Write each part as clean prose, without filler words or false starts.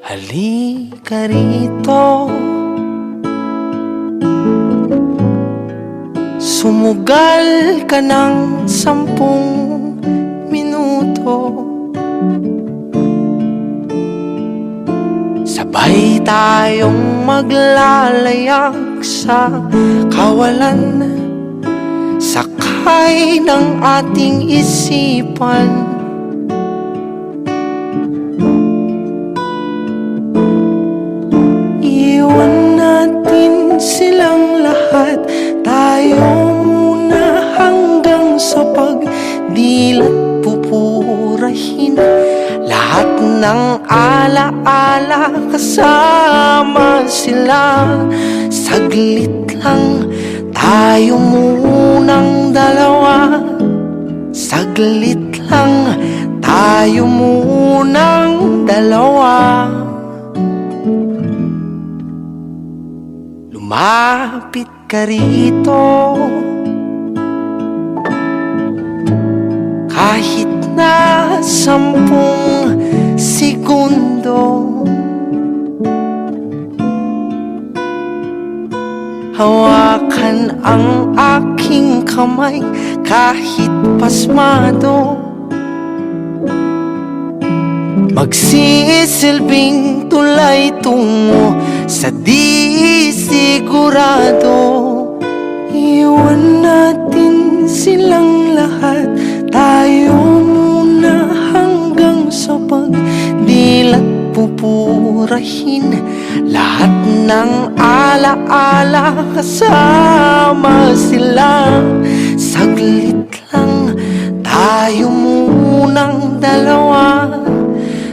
Halika rito, sumugal ka ng 10 minuto. Sabay tayong maglalayag sa kawalan, sakay ng ating isipan. Iwan natin silang lahat, tayo muna hanggang sa pagdilat pupurahin lahat ng alaala, kasama sila. Saglit lang, tayo munang dalawa. Saglit lang, tayo munang dalawa. Lumapit ka rito, kahit na 10 segundo. Hawakan ang aking kamay kahit pasmado, magsisilbing tulay tungo sa di sigurado. Iwan natin silang lahat, tayo muna hanggang sa pagdilat pupurahin lahat ng alaala, kasama sila. Saglit lang, tayo munang dalawa.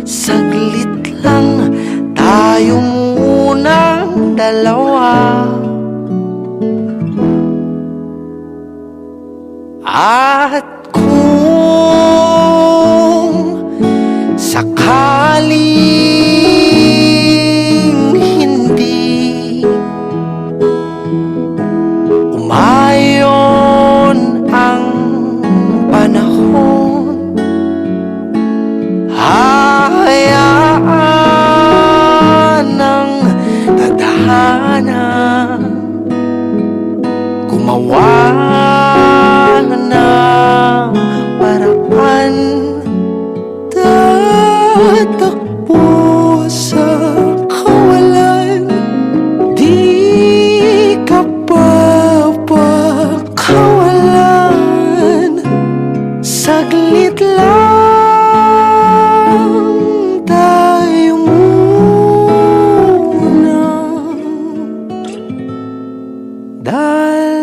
Saglit lang, tayo munang dalawa. At kung sakaling hindi umayon ang panahon, hayaan ng tadhana gumawa ng paraan. Tatakbo sa kawalan, di ka papakawalan. Saglit lang, tayo muna dalawa.